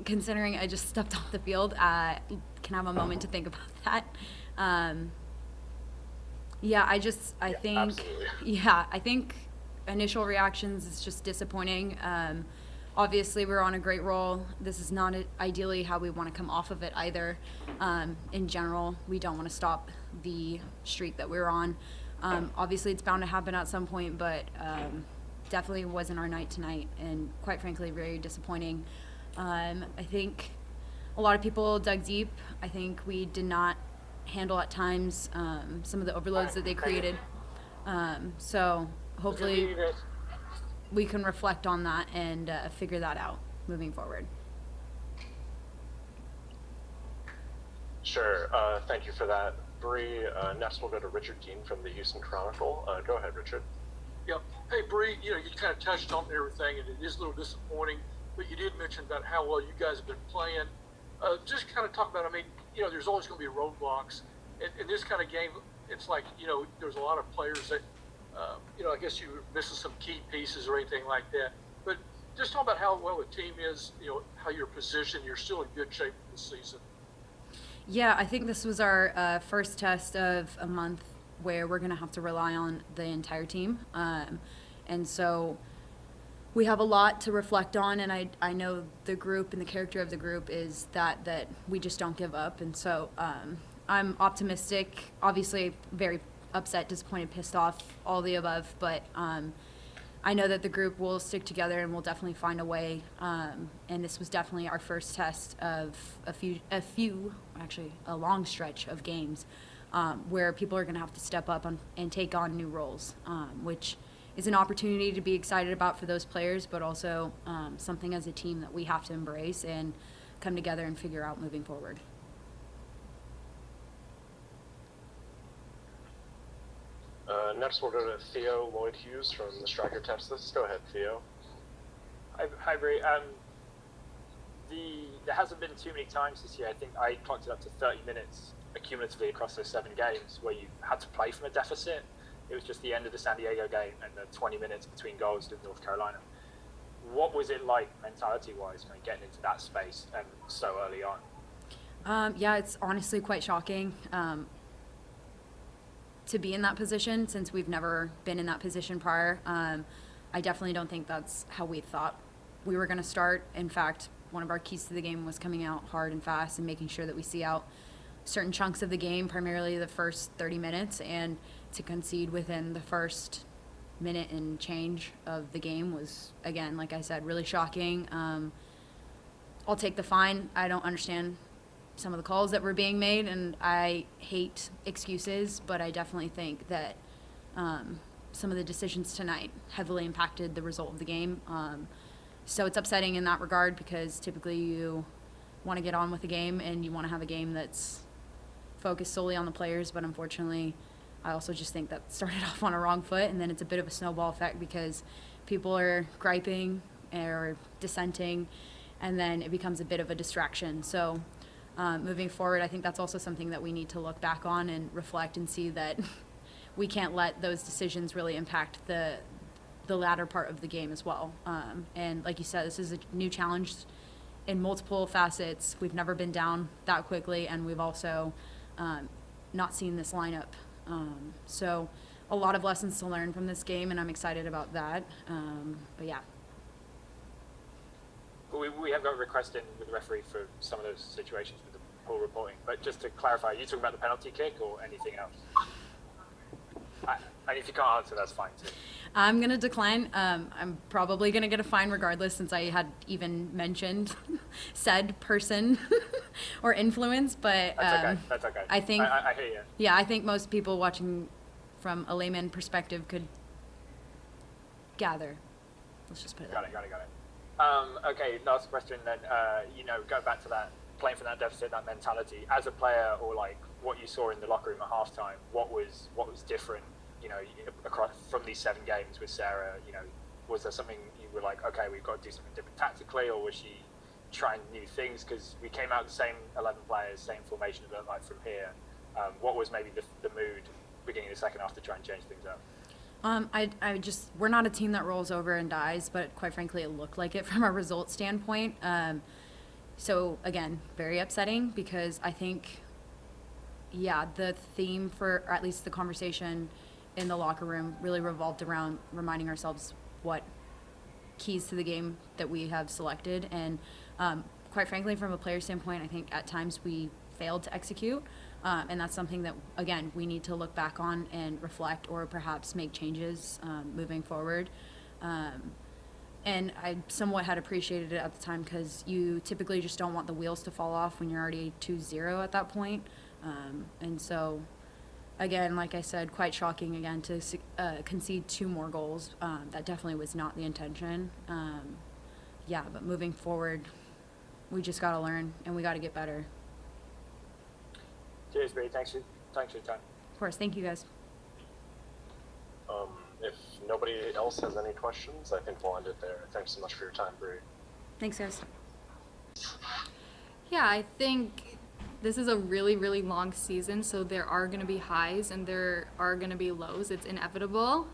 Considering I just stepped off the field, can have a moment to think about that. I think, Absolutely. I think initial reactions is just disappointing. Obviously, we're on a great roll. This is not ideally how we want to come off of it either. In general, we don't want to stop the streak that we're on. Obviously, it's bound to happen at some point, but definitely wasn't our night tonight, and quite frankly, very disappointing. I think a lot of people dug deep. I think we did not handle at times some of the overloads that they created. So hopefully we can reflect on that and figure that out moving forward. Sure. Thank you for that, Bri. Next, we'll go to Richard Dean from the Houston Chronicle. Go ahead, Richard. Yep. Hey, Bri, you kind of touched on everything, and it is a little disappointing, but you did mention about how well you guys have been playing. Just kind of talk about, there's always going to be roadblocks. In this kind of game, it's like, there's a lot of players that, I guess you're missing some key pieces or anything like that. But just talk about how well the team is, how you're positioned. You're still in good shape for the season. Yeah, I think this was our first test of a month where we're going to have to rely on the entire team. And so we have a lot to reflect on, and I know the group and the character of the group is that we just don't give up. And so I'm optimistic, obviously very upset, disappointed, pissed off, all the above, but I know that the group will stick together and we'll definitely find a way. And this was definitely our first test of a long stretch of games where people are going to have to step up and take on new roles, which is an opportunity to be excited about for those players, but also something as a team that we have to embrace and come together and figure out moving forward. Next, we'll go to Theo, Lloyd, Hughes from the Striker Texas. Go ahead, Theo. Hi, Bri. There hasn't been too many times this year. I think I clocked it up to 30 minutes accumulatively across those 7 games where you had to play from a deficit. It was just the end of the San Diego game and the 20 minutes between goals with North Carolina. What was it like mentality-wise when getting into that space and so early on? It's honestly quite shocking to be in that position since we've never been in that position prior. I definitely don't think that's how we thought we were going to start. In fact, one of our keys to the game was coming out hard and fast and making sure that we see out certain chunks of the game, primarily the first 30 minutes, and to concede within the first minute and change of the game was, again, like I said, really shocking. I'll take the fine. I don't understand some of the calls that were being made, and I hate excuses, but I definitely think that some of the decisions tonight heavily impacted the result of the game. So it's upsetting in that regard because typically you want to get on with the game and you want to have a game that's focused solely on the players, but unfortunately I also just think that started off on a wrong foot, and then it's a bit of a snowball effect because people are griping or dissenting, and then it becomes a bit of a distraction. So moving forward, I think that's also something that we need to look back on and reflect and see that we can't let those decisions really impact the latter part of the game as well. And like you said, this is a new challenge in multiple facets. We've never been down that quickly, and we've also not seen this lineup. So a lot of lessons to learn from this game, and I'm excited about that. But yeah. We have got a request in with the referee for some of those situations with the poor reporting. But just to clarify, are you talking about the penalty kick or anything else? And if you can't answer, that's fine too. I'm going to decline. I'm probably going to get a fine regardless, since I had even mentioned said person or influence. But That's okay. I think I hear you. Yeah, I think most people watching from a layman perspective could gather. Let's just put it Got it. Okay, last question then. Going back to that, playing from that deficit, that mentality, as a player, or like what you saw in the locker room at halftime, what was different, across from these 7 games with Sarah? Was there something you were like, okay, we've got to do something different tactically, or was she trying new things? Because we came out the same 11 players, same formation, a bit like from here. What was maybe the mood beginning of the second half to try and change things up? We're not a team that rolls over and dies, but quite frankly, it looked like it from a result standpoint. So again, very upsetting because I think, yeah, the theme for, or at least the conversation in the locker room really revolved around reminding ourselves what keys to the game that we have selected. And quite frankly, from a player standpoint, I think at times we failed to execute. And that's something that, again, we need to look back on and reflect or perhaps make changes moving forward. And I somewhat had appreciated it at the time because you typically just don't want the wheels to fall off when you're already 2-0 at that point. And so, again, like I said, quite shocking again to concede 2 more goals. That definitely was not the intention. Yeah, but moving forward, we just got to learn and we got to get better. Cheers, Bri. Thanks for your time. Of course. Thank you, guys. If nobody else has any questions, I think we'll end it there. Thanks so much for your time, Bri. Thanks, guys. Yeah, I think this is a really, really long season, so there are going to be highs and there are going to be lows. It's inevitable.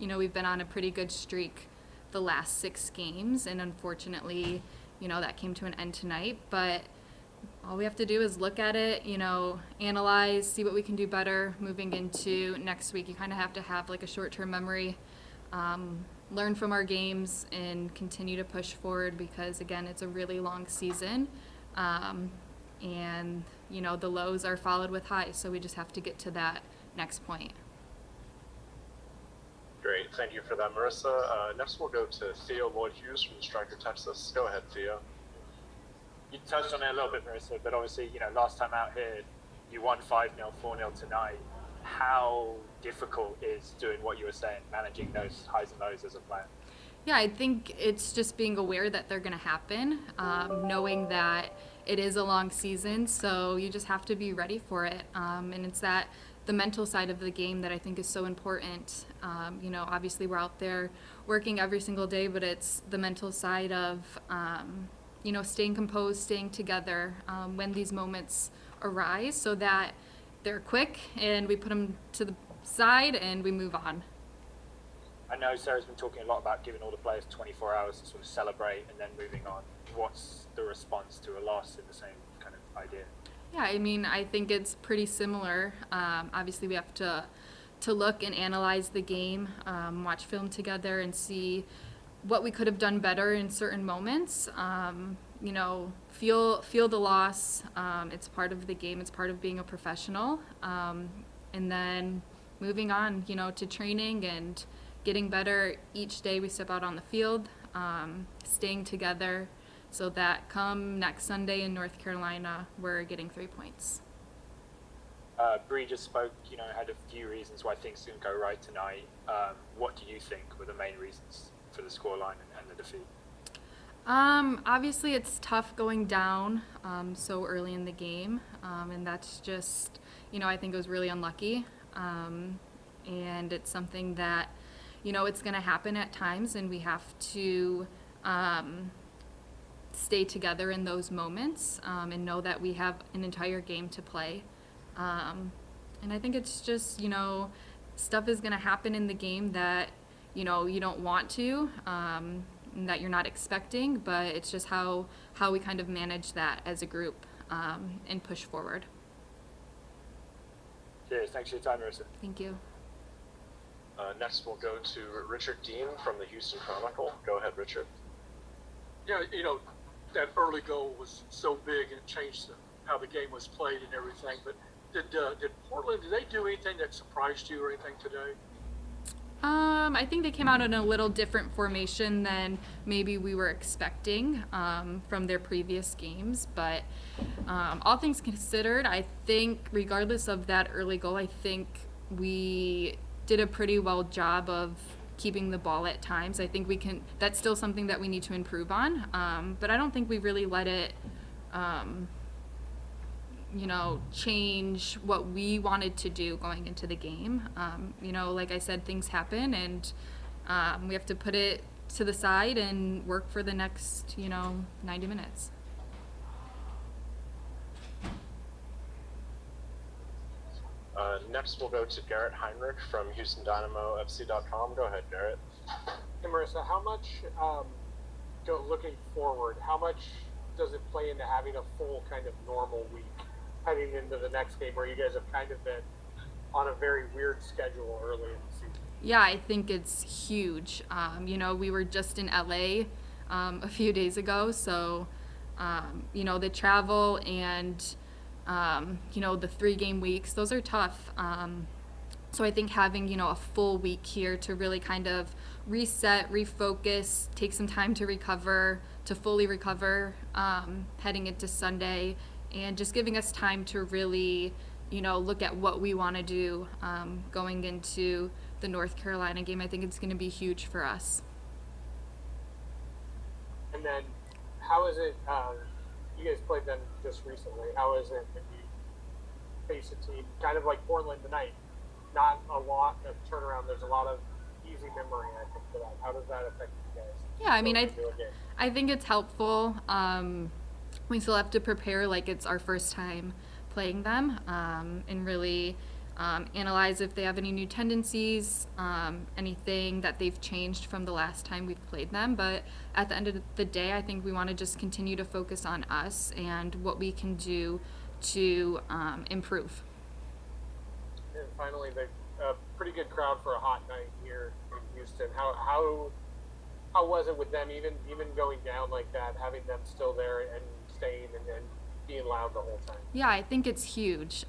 We've been on a pretty good streak the last 6 games, and unfortunately, that came to an end tonight. But all we have to do is look at it, analyze, see what we can do better moving into next week. You kind of have to have like a short-term memory, learn from our games, and continue to push forward because, again, it's a really long season. And, the lows are followed with highs, so we just have to get to that next point. Great, thank you for that, Marissa. Next we'll go to Theo, Lloyd, Hughes from Striker, Texas. Go ahead, Theo. You touched on it a little bit, Marissa, but obviously, last time out here, you won 5-0, 4-0 tonight. How difficult is doing what you were saying, managing those highs and lows as a player? Yeah, I think it's just being aware that they're going to happen, knowing that it is a long season, so you just have to be ready for it. And it's the mental side of the game that I think is so important. Obviously we're out there working every single day, but it's the mental side of staying composed, staying together when these moments arise so that they're quick and we put them to the side and we move on. I know Sarah's been talking a lot about giving all the players 24 hours to sort of celebrate and then moving on. What's the response to a loss in the same kind of idea? Yeah, I think it's pretty similar. Obviously we have to look and analyze the game, watch film together and see what we could have done better in certain moments. Feel the loss. It's part of the game. It's part of being a professional. And then moving on, to training and getting better each day we step out on the field, staying together so that come next Sunday in North Carolina, we're getting 3 points. Bri just spoke, had a few reasons why things didn't go right tonight. What do you think were the main reasons for the scoreline and the defeat? Obviously it's tough going down so early in the game, and that's just, I think it was really unlucky, and it's something that, it's going to happen at times, and we have to stay together in those moments and know that we have an entire game to play. And I think it's just, stuff is going to happen in the game that, you don't want to, and that you're not expecting, but it's just how we kind of manage that as a group and push forward. Cheers. Thanks for your time, Marissa. Thank you. Next we'll go to Richard Dean from the Houston Chronicle. Go ahead, Richard. Yeah, that early goal was so big and it changed how the game was played and everything. But did Portland, did they do anything that surprised you or anything today? I think they came out in a little different formation than maybe we were expecting from their previous games. But all things considered, I think regardless of that early goal, I think we did a pretty well job of keeping the ball at times. I think that's still something that we need to improve on. But I don't think we really let it, change what we wanted to do going into the game. Like I said, things happen and we have to put it to the side and work for the next, 90 minutes. Next Next, we'll go to Garrett Heinrich from HoustonDynamoFC.com. Go ahead, Garrett. Hey, Marissa, how much, looking forward, how much does it play into having a full kind of normal week heading into the next game where you guys have kind of been on a very weird schedule early in the season? Yeah, I think it's huge. We were just in LA a few days ago, so the travel and the 3-game weeks, those are tough. So I think having a full week here to really kind of reset, refocus, take some time to recover, to fully recover heading into Sunday, and just giving us time to really look at what we want to do going into the North Carolina game. I think it's going to be huge for us. And then, how is it? You guys played them just recently. How is it when you face a team kind of like Portland tonight? Not a lot of turnaround. There's a lot of easy memory, I think, for that. How does that affect you guys? Yeah, I mean, I think it's helpful. We still have to prepare like it's our first time playing them, and really analyze if they have any new tendencies, anything that they've changed from the last time we've played them. But at the end of the day, I think we want to just continue to focus on us and what we can do to improve. And finally, a pretty good crowd for a hot night here in Houston. How was it with them, even going down like that, having them still there and staying and being loud the whole time? Yeah, I think it's huge.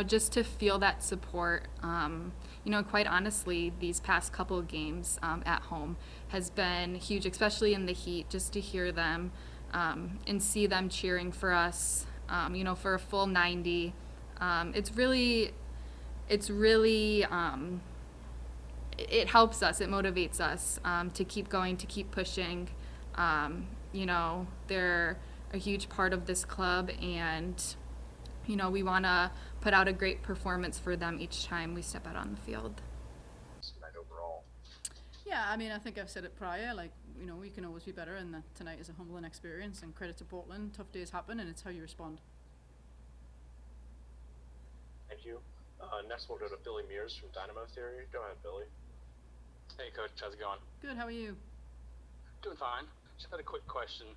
Just to feel that support. Quite honestly, these past couple of games at home has been huge, especially in the heat, just to hear them and see them cheering for us, for a full 90. It helps us, it motivates us to keep going, to keep pushing. They're a huge part of this club, and we want to put out a great performance for them each time we step out on the field. Tonight overall. Yeah, I mean, I think I've said it prior, we can always be better, and tonight is a humbling experience, and credit to Portland. Tough days happen, and it's how you respond. Thank you. Next, we'll go to Billy Mears from Dynamo Theory. Go ahead, Billy. Hey, Coach. How's it going? Good, how are you? Doing fine. Just had a quick question.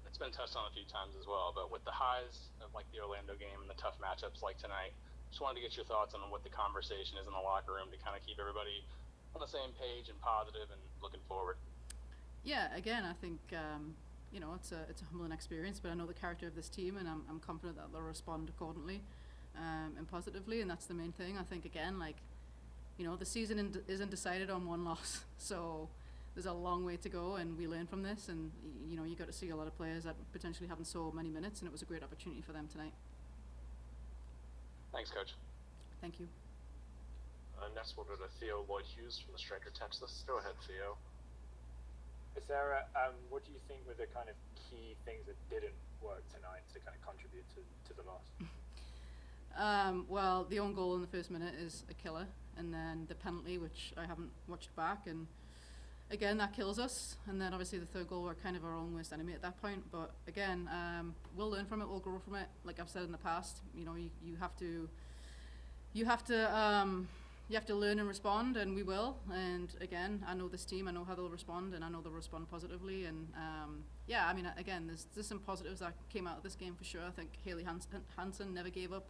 It's been touched on a few times as well, but with the highs of like the Orlando game and the tough matchups like tonight, just wanted to get your thoughts on what the conversation is in the locker room to kind of keep everybody on the same page and positive and looking forward. Yeah, again, I think it's a humbling experience, but I know the character of this team, and I'm confident that they'll respond accordingly and positively, and that's the main thing. I think again, the season isn't decided on one loss, so there's a long way to go, and we learn from this, and you got to see a lot of players that potentially haven't so many minutes, and it was a great opportunity for them tonight. Thanks, Coach. Thank you. Next, we'll go to Theo Lloyd Hughes from the Stranger Texas. Go ahead, Theo. Sarah, what do you think were the kind of key things that didn't work tonight to kind of contribute to the loss? Well, the own goal in the first minute is a killer, and then the penalty, which I haven't watched back, and again, that kills us. And then obviously the third goal, we're kind of our own worst enemy at that point. But again, we'll learn from it, we'll grow from it. Like I've said in the past, you have to learn and respond, and we will. And again, I know this team, I know how they'll respond, and I know they'll respond positively. And again, there's some positives that came out of this game for sure. I think Haley Hansen never gave up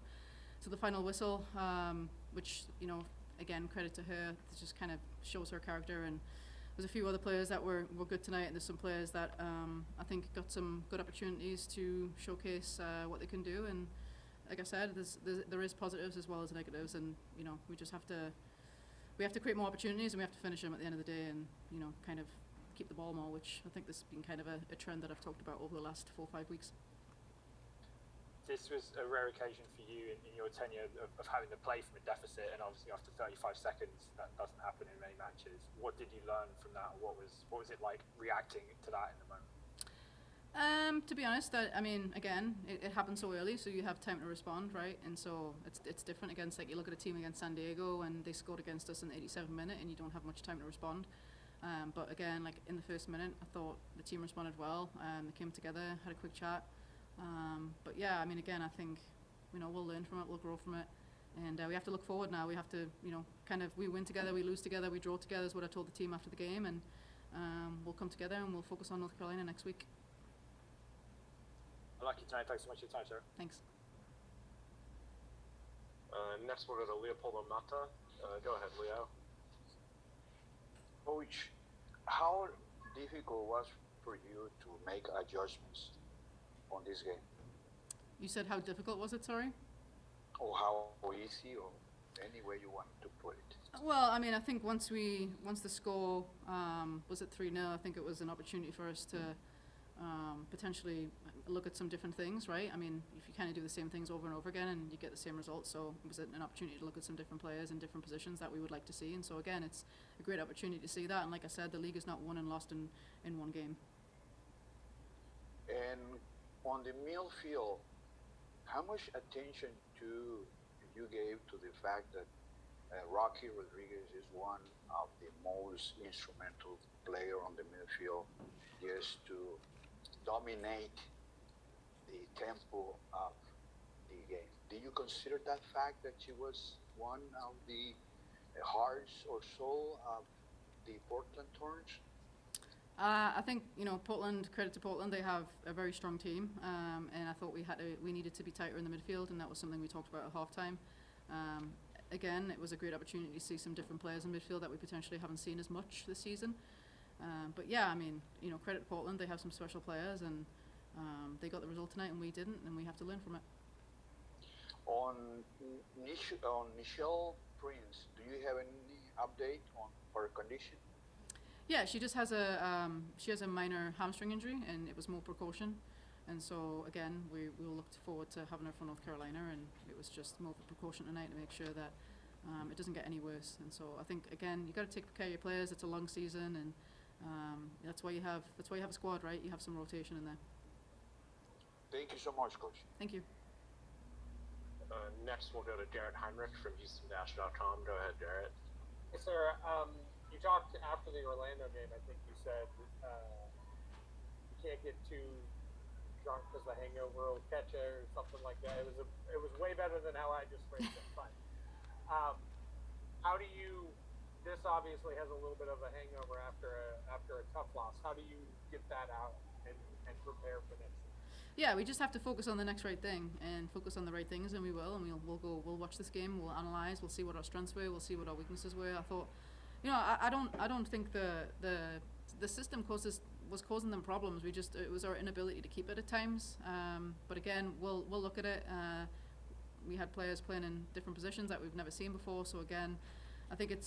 to the final whistle, which, again, credit to her. It just kind of shows her character. And there's a few other players that were good tonight, and there's some players that I think got some good opportunities to showcase what they can do. And like I said, there is positives as well as negatives, and we just have to create more opportunities, and we have to finish them at the end of the day, and kind of keep the ball more, which I think this has been kind of a trend that I've talked about over the last 4 or 5 weeks. This was a rare occasion for you in your tenure of having to play from a deficit, and obviously after 35 seconds that doesn't happen in many matches. What did you learn from that? What was it like reacting to that in the moment? To be honest, again, it happened so early, so you have time to respond, right? And so it's different against, you look at a team against San Diego, and they scored against us in the 87th minute, and you don't have much time to respond. But again, in the first minute, I thought the team responded well. They came together, had a quick chat. But yeah, again, I think, we'll learn from it, we'll grow from it. And we have to look forward now. We have to, we win together, we lose together, we draw together is what I told the team after the game. And we'll come together and we'll focus on North Carolina next week. I like you tonight. Thanks so much for your time, sir. Thanks. Next, we'll go to Leopoldo Mata. Go ahead, Leo. Coach, how difficult was for you to make adjustments on this game? You said how difficult was it, sorry? Or how easy, or any way you want to put it? Well, I mean, I think once the score was at 3-0, I think it was an opportunity for us to potentially look at some different things, right? I mean, if you kind of do the same things over and over again and you get the same results, so it was an opportunity to look at some different players in different positions that we would like to see. And so again, it's a great opportunity to see that. And like I said, the league is not won and lost in one game. And on the midfield, how much attention do you gave to the fact that Rocky Rodriguez is one of the most instrumental player on the midfield, just to dominate the tempo of the game? Do you consider that fact that she was one of the hearts or soul of the Portland Thorns? I think, Portland, credit to Portland, they have a very strong team, and I thought we needed to be tighter in the midfield, and that was something we talked about at halftime. Again, it was a great opportunity to see some different players in midfield that we potentially haven't seen as much this season. But yeah, I mean, credit to Portland, they have some special players, and they got the result tonight, and we didn't, and we have to learn from it. On Nichelle Prince, do you have any update on her condition? Yeah, she just has a minor hamstring injury, and it was more precaution. And so again, we will look forward to having her for North Carolina, and it was just more of a precaution tonight to make sure that it doesn't get any worse. And so I think again, you got to take care of your players. It's a long season, and that's why you have a squad, right? You have some rotation in there. Thank you so much, Coach. Thank you. Next, we'll go to Garrett Heinrich from HoustonDash.com. Go ahead, Garrett. Yes, sir. You talked after the Orlando game. I think you said you can't get too drunk because the hangover will catch you or something like that. It was way better than how I just phrased it. But how do you? This obviously has a little bit of a hangover after a tough loss. How do you get that out and prepare for next year? Yeah, we just have to focus on the next right thing and focus on the right things, and we will. And we'll watch this game. We'll analyze. We'll see what our strengths were. We'll see what our weaknesses were. I thought, I don't think the system was causing them problems. It was our inability to keep it at times. But again, we'll look at it. We had players playing in different positions that we've never seen before. So again, I think you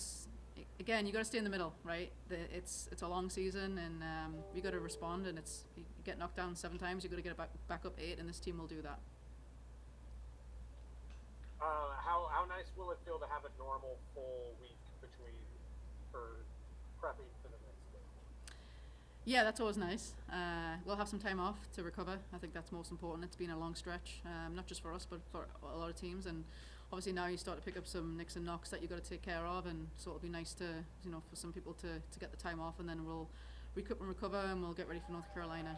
got to stay in the middle, right? It's a long season, and you got to respond. And you get knocked down 7 times, you got to get it back up 8, and this team will do that. How nice will it feel to have a normal full week for prepping for the next game? Yeah, that's always nice. We'll have some time off to recover. I think that's most important. It's been a long stretch, not just for us, but for a lot of teams. And obviously now you start to pick up some nicks and knocks that you've got to take care of. And so it'll be nice to, for some people to get the time off, and then we'll recoup and recover, and we'll get ready for North Carolina.